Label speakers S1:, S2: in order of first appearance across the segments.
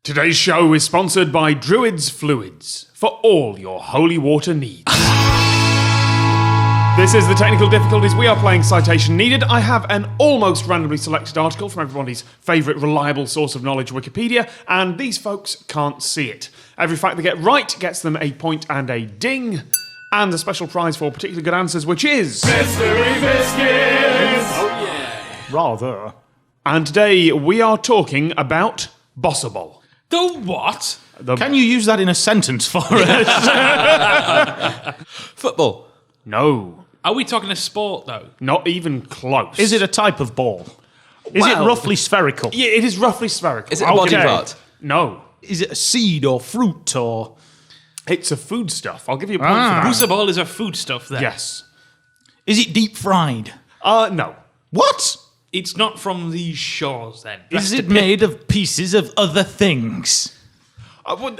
S1: Today's show is sponsored by Druid's Fluids for all your holy water needs. This is the technical difficulties. We are playing Citation Needed. I have an almost randomly selected article from everybody's favourite reliable source of knowledge, Wikipedia, and these folks can't see it. Every fact they get right gets them a point and a ding, and a special prize for particularly good answers, which is...
S2: Mystery Biscuits!
S1: Oh yeah.
S3: Rather.
S1: And today we are talking about Bossche Bol.
S2: The what?
S3: Can you use that in a sentence for us?
S4: Football.
S1: No.
S2: Are we talking a sport, though?
S1: Not even close.
S3: Is it a type of ball? Is it roughly spherical?
S1: Yeah, it is roughly spherical.
S4: Is it a body
S3: Okay.
S4: part?
S1: No.
S3: Is it a seed or fruit or...
S1: It's a foodstuff. I'll give you a point for that.
S2: Bossche Bol is a foodstuff then.
S1: Yes.
S3: Is it deep fried?
S1: No.
S3: What?
S2: It's not from these shores then.
S3: Is it made of pieces of other things?
S1: I would...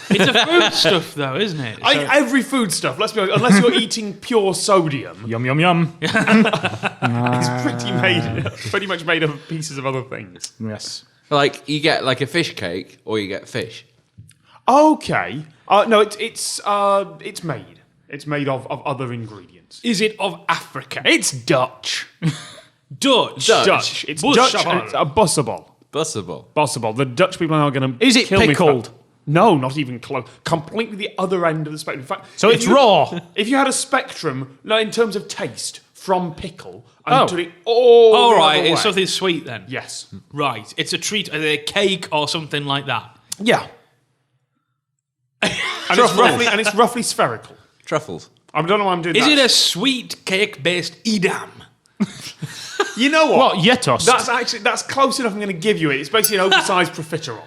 S2: It's a foodstuff though, isn't it? So-
S1: Every foodstuff, let's be honest, unless you're eating pure sodium,
S3: Yum, yum, yum.
S1: it's pretty much made of pieces of other things.
S3: Yes.
S4: Like, you get like a fish cake, or you get fish.
S1: Okay. No, it's made. It's made of other ingredients.
S2: Is it of Africa?
S1: It's Dutch.
S2: Dutch.
S1: Dutch. It's
S2: Bossche
S1: Dutch.
S2: Bol.
S1: And it's a Bossche Bol.
S4: Possible.
S1: Bossche Bol. The Dutch people are going to
S3: Is it
S1: kill me for
S3: pickled?
S1: that. No, not even close. Completely the other end of the spectrum. In fact,
S3: So
S1: if
S3: it's
S1: you-
S3: raw?
S1: If you had a spectrum, in terms of taste, from pickle and
S3: Oh.
S1: to the all
S2: All
S1: the
S2: right,
S1: other
S2: it's
S1: way.
S2: something sweet then.
S1: Yes.
S2: Right, it's a treat, a cake or something like that.
S1: Yeah. And it's roughly spherical.
S4: Truffles.
S1: I don't know why I'm doing
S2: Is
S1: that.
S2: it a sweet cake-based Edam?
S1: You know what?
S3: What, Yetos?
S1: That's close enough. I'm going to give you it. It's basically an oversized profiterole.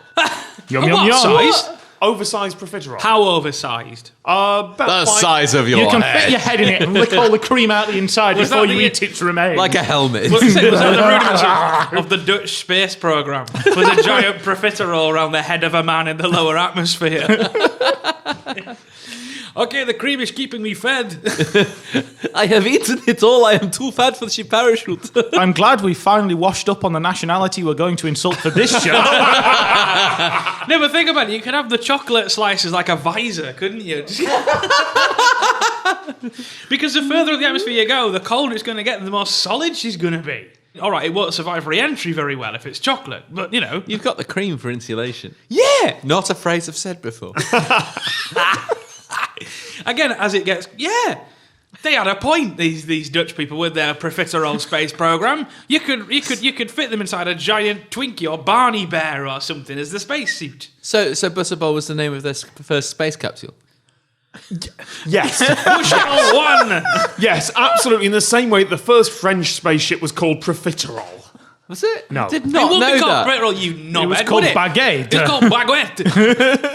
S3: Yum,
S2: What
S3: yum, yum.
S2: size?
S1: Oversized profiterole.
S2: How oversized?
S1: About
S4: The
S1: five-
S4: size of your
S3: You can
S4: head.
S3: fit your head in it and lick all the cream out the inside
S2: Was
S3: before
S2: that
S3: you
S2: the-
S3: eat its remains.
S4: Like a helmet.
S2: Was that the rudiments of the Dutch space program? Was a giant profiterole around the head of a man in the lower atmosphere? Okay, the cream is keeping me fed.
S4: I have eaten it all. I am too fat for the parachute.
S3: I'm glad we finally washed up on the nationality we're going to insult for this show.
S2: No, but think about it. You could have the chocolate slices like a visor, couldn't you? Because the further in the atmosphere you go, the colder it's going to get and the more solid she's going to be. All right, it won't survive re-entry very well if it's chocolate, but, you know.
S4: You've got the cream for insulation.
S2: Yeah!
S4: Not a phrase I've said before.
S2: Again, as it gets... Yeah! They had a point, these Dutch people, with their profiterole space program. You could fit them inside a giant Twinkie or Barney Bear or something as the spacesuit.
S4: So Bossche Bol was the name of their first space capsule.
S1: Yes.
S2: Bossche Bol 1!
S1: Yes, absolutely. In the same way the first French spaceship was called profiterole.
S4: Was it?
S1: No.
S4: I did
S2: It
S4: not
S2: wouldn't
S4: know
S2: be called
S4: that.
S2: profiterole, you knobhead,
S3: It was called
S2: would it?
S3: baguette.
S2: It's called baguette.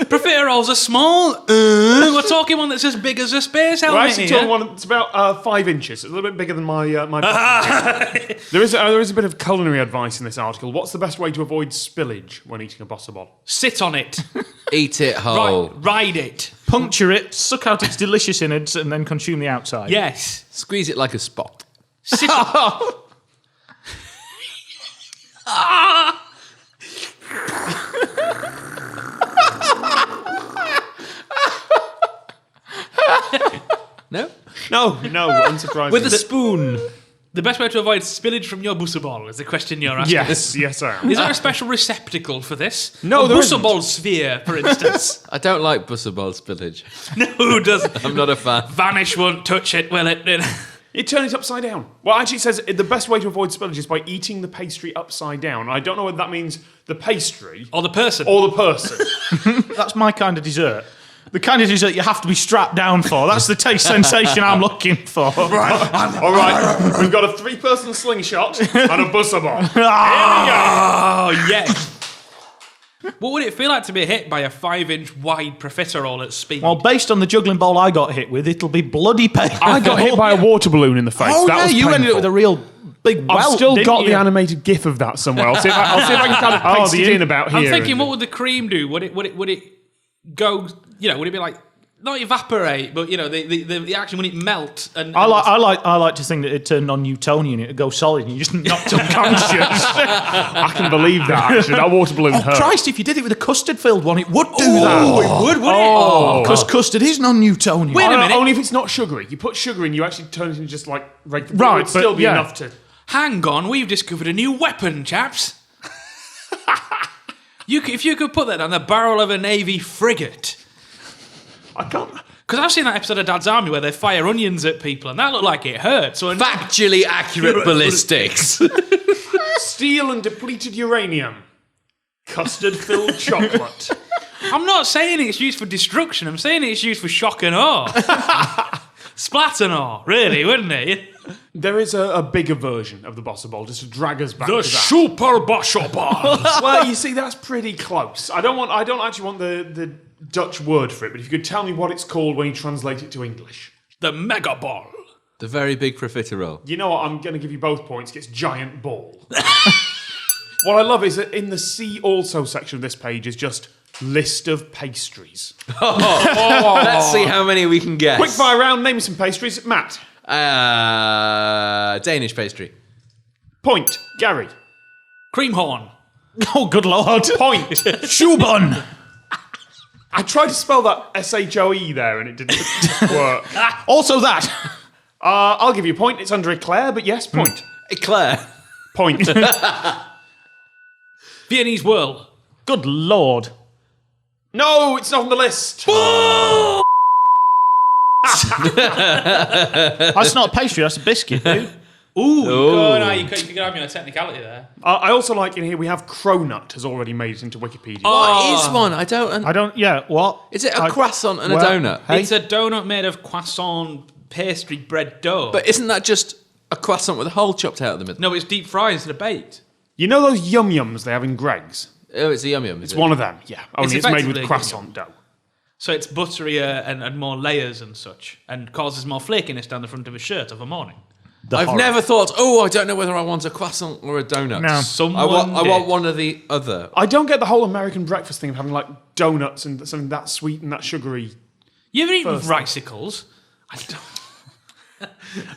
S2: Profiteroles are small. We're talking one that's as big as a space
S1: We're
S2: helmet
S1: actually
S2: here.
S1: talking one that's about 5 inches. It's a little bit bigger than my there is a bit of culinary advice in this article. What's the best way to avoid spillage when eating a Bossche Bol?
S2: Sit on it.
S4: Eat it whole.
S2: Ride it.
S3: Puncture it, suck out its delicious innards, and then consume the outside.
S2: Yes.
S4: Squeeze it like a spot.
S2: Sit on
S4: No?
S1: No, unsurprisingly.
S4: With a spoon.
S2: The best way to avoid spillage from your Bossche Bol is the question you're asking.
S1: Yes, I am.
S2: Is there a special receptacle for this?
S1: No,
S2: a
S1: there
S2: Bossche
S1: isn't.
S2: Bol sphere, for instance.
S4: I don't like Bossche Bol spillage.
S2: No, who doesn't?
S4: I'm not a fan.
S2: Vanish won't touch it, will it?
S1: You turn it upside down. Well, actually, it says the best way to avoid spillage is by eating the pastry upside down. I don't know whether that means the pastry
S2: Or the person.
S1: or the person.
S3: That's my kind of dessert. The kind of dessert you have to be strapped down for. That's the taste sensation I'm looking for.
S1: All right, we've got a 3-person slingshot and a Bossche Bol.
S2: Oh, yes. What would it feel like to be hit by a 5-inch wide profiterole at speed?
S3: Well, based on the juggling bowl I got hit with, it'll be bloody painful.
S1: I got hit by a water balloon in the face.
S3: Oh,
S1: that
S3: yeah,
S1: was
S3: you ended
S1: painful.
S3: up with a real big welt,
S1: I've still
S3: didn't
S1: got
S3: you?
S1: the animated GIF of that somewhere. I'll see if I can kind of paste it in about here.
S2: I'm thinking,
S1: and-
S2: what would the cream do? Would it go? You know, would it be like not evaporate, but the action when it melts. And
S3: I like to think that it turned on Newtonian, it'd go solid, and you just knocked unconscious.
S1: I can believe that, actually. That water balloon hurt.
S3: Christ, if you did it with a custard-filled one, it would do that.
S2: Oh, it would, wouldn't it?
S3: Because custard is non-Newtonian.
S2: Wait a minute.
S1: Only if it's not sugary. You put sugar in, you actually turn it into just like regular.
S3: Right,
S1: It would still
S3: but,
S1: be
S3: yeah.
S1: enough to.
S2: Hang on, we've discovered a new weapon, chaps. If you could put that on the barrel of a Navy frigate.
S1: I can't.
S2: Because I've seen that episode of Dad's Army where they fire onions at people, and that looked like it hurt. So
S4: Factually accurate ballistics.
S1: Steel and depleted uranium. Custard-filled chocolate.
S2: I'm not saying it's used for destruction. I'm saying it's used for shock and awe. Splat and awe, really, wouldn't it?
S1: There is a bigger version of the Bossche Bol, just to drag us back to that.
S2: Super Bossche Bol.
S1: Well, you see, that's pretty close. I don't actually want the Dutch word for it, but if you could tell me what it's called when you translate it to English.
S2: The Mega Ball.
S4: The very big profiterole.
S1: You know what? I'm going to give you both points. It's giant ball. What I love is that in the See Also section of this page is just list of pastries.
S4: Let's see how many we can guess.
S1: Quick fire round. Name me some pastries. Matt.
S4: Danish pastry.
S1: Point. Gary.
S2: Creamhorn.
S3: Oh, good lord.
S1: Point.
S3: Shoebun.
S1: I tried to spell that SHOE there and it didn't work.
S3: Also that.
S1: I'll give you a point. It's under eclair, but yes, point.
S4: Eclair.
S1: Point.
S2: Viennese whirl.
S3: Good lord.
S1: No, it's not on the list.
S3: That's not a pastry, that's a biscuit, dude.
S2: Ooh. God, no, you could have me on a technicality there.
S1: I also like in here we have Cronut has already made it into Wikipedia.
S4: What is one? I don't.
S3: What?
S4: Is it a croissant and a donut?
S3: Hey?
S2: It's a donut made of croissant pastry bread dough.
S4: But isn't that just a croissant with a hole chopped out of the middle?
S2: no, it's deep fried instead of baked.
S1: You know those yum yums they have in Greg's?
S4: Oh, it's a yum yum.
S1: It's one of them, yeah. Only it's made
S2: effectively
S1: with
S2: a
S1: croissant dough.
S2: So it's butterier and more layers and such, and causes more flakiness down the front of a shirt of a morning.
S4: I've never thought, I don't know whether I want a croissant or a donut.
S3: No.
S2: Someone
S4: I want
S2: did.
S4: one or the other.
S1: I don't get the whole American breakfast thing of having like donuts and something that sweet and that sugary.
S2: You ever eaten
S1: First.
S2: ricicles? I don't.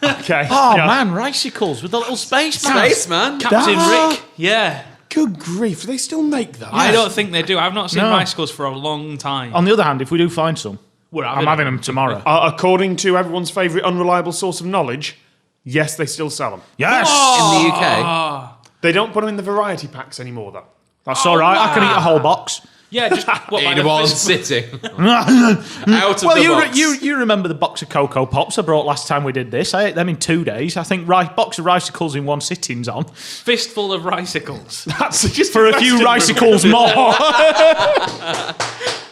S1: Okay.
S3: Oh,
S1: yeah.
S3: man, ricicles with the little spaceman.
S4: Spaceman?
S2: Captain
S1: Ah.
S2: Rick. Yeah.
S1: Good grief, do they still make those?
S2: I don't think they do. I've not seen
S3: No.
S2: ricicles for a long time.
S3: On the other hand, if we do find some,
S2: We're
S3: I'm having them tomorrow.
S1: According to everyone's favourite unreliable source of knowledge, yes, they still sell them.
S3: Yes!
S4: In the UK?
S1: They don't put them in the variety packs anymore, though.
S3: That's all right. I can eat a whole box.
S2: Yeah, just what, like
S4: In
S2: the
S4: one
S2: fist-
S4: sitting.
S3: Well,
S4: Out of the box.
S3: you remember the box of Cocoa Pops I brought last time we did this? I ate them in 2 days. I think box of Ricicles in one sitting's on.
S2: fistful of ricicles.
S1: That's just
S3: For a few Ricicles more.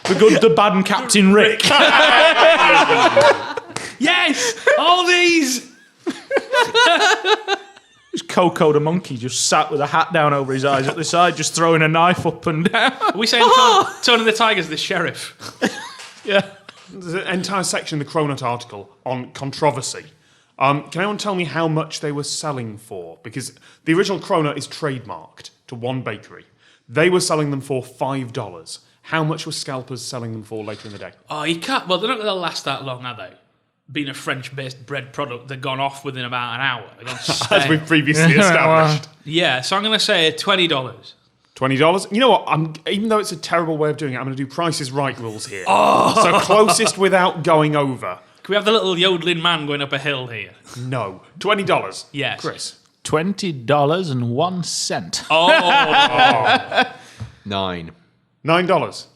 S3: The good, the bad, and Captain Rick.
S2: Yes, all these.
S3: Just Coco the monkey just sat with a hat down over his eyes at the side, just throwing a knife up and down.
S2: Are we saying Tony the Tiger's the sheriff?
S3: Yeah.
S1: There's an entire section in the Cronut article on controversy. Can anyone tell me how much they were selling for? Because the original Cronut is trademarked to one bakery. They were selling them for $5. How much were scalpers selling them for later in the day?
S2: Oh, you can't. Well, they're not going to last that long, are they? Being a French-based bread product, they've gone off within about an hour. They're gone
S1: As
S2: stale.
S1: we've previously established.
S2: Yeah, so I'm going to say $20.
S1: $20. You know what? Even though it's a terrible way of doing it, I'm going to do Price is Right rules here. So closest without going over.
S2: Can we have the little yodeling man going up a hill here?
S1: No. $20.
S2: Yes.
S1: Chris.
S3: $20.01.
S2: Oh,
S4: $9.
S1: $9.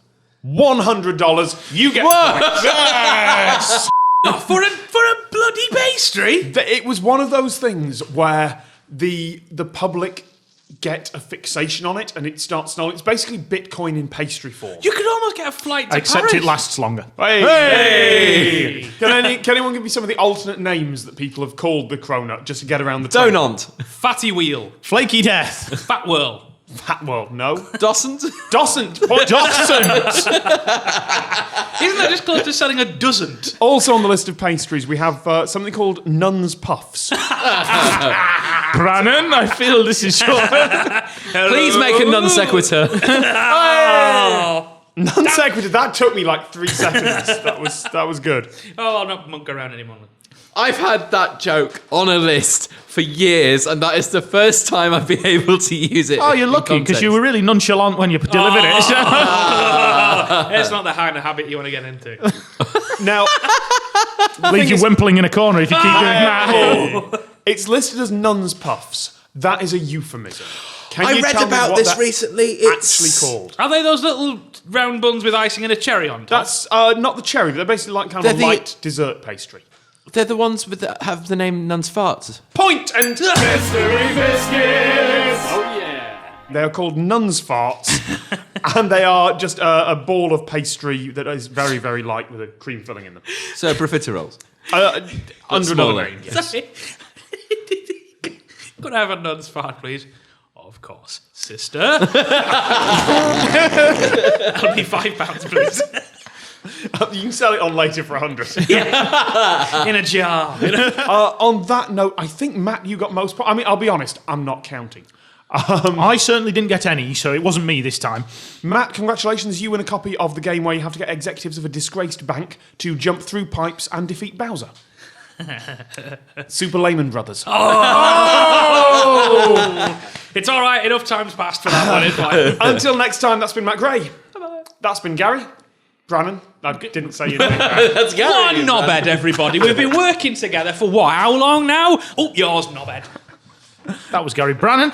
S1: $100. You get points. Yes!
S2: for a bloody pastry?
S1: It was one of those things where the public get a fixation on it and it starts snowing. It's basically Bitcoin in pastry form.
S2: You could almost get a flight to
S3: Except
S2: Paris.
S3: it lasts longer.
S1: Hey! Can anyone give me some of the alternate names that people have called the Cronut just to get around the table?
S4: Donut.
S2: Fatty wheel.
S3: Flaky Death.
S2: Fat whirl.
S1: Well, no.
S4: Dossent.
S1: Dossent. Point.
S3: Dossent.
S2: Isn't that just close to selling a doesn't?
S1: Also on the list of pastries, we have something called Nun's Puffs.
S3: Brannon, I feel this is your...
S4: Please make a non sequitur.
S1: Non sequitur. That took me like 3 seconds. That was good.
S2: Oh, I'll not monk around anymore.
S4: I've had that joke on a list for years, and that is the first time I've been able to use it.
S3: Oh, you're lucky because you were really nonchalant when you delivered it.
S2: It's not the kind of habit you want to get into.
S1: Now,
S3: Leave you wimpling in a corner if you keep doing that.
S1: it's listed as nun's puffs. That is a euphemism. Can
S5: I
S1: you
S5: read
S1: tell me
S5: about
S1: what
S5: this
S1: that's
S5: recently. It's
S1: actually called?
S2: Are they those little round buns with icing and a cherry on top?
S1: That's not the cherry, but they're basically like kind of a
S5: They're the-
S1: light dessert pastry.
S5: They're the ones with have the name Nun's Farts.
S1: Point and mystery biscuits. Oh yeah. They are called nun's farts, and they are just a ball of pastry that is very, very light with a cream filling in them.
S5: So profiteroles.
S1: Under another name. Yes.
S2: Sorry. Could I have a nun's fart, please? Of course. Sister. That'll be £5, please.
S1: You can sell it on later for 100.
S2: In a jar.
S1: On that note, I think, Matt, you got most... I mean, I'll be honest, I'm not counting.
S3: I certainly didn't get any, so it wasn't me this time.
S1: Matt, congratulations. You win a copy of the game where you have to get executives of a disgraced bank to jump through pipes and defeat Bowser. Super Lehman Brothers.
S2: It's all right. Enough time's passed for that one. It's fine.
S1: Until next time, that's been Matt Gray. Bye-bye. That's been Gary. Brannon. I didn't say your name.
S5: That's Gary.
S2: One knobhead, everybody. We've been working together for what? How long now? Oh, yours, knobhead.
S3: That was Gary Brannon.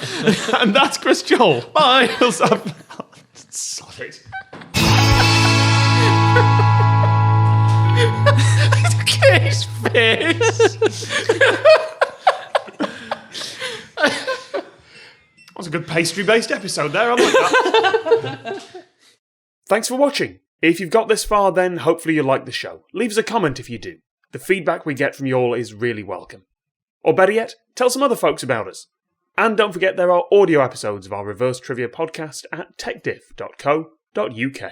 S1: And that's Chris Joel. Bye. Solid.
S3: His face.
S1: That was a good pastry-based episode there. I like that. Thanks for watching. If you've got this far, then hopefully you like the show. Leave us a comment if you do. The feedback we get from you all is really welcome. Or better yet, tell some other folks about us. And don't forget there are audio episodes of our reverse trivia podcast at techdiff.co.uk.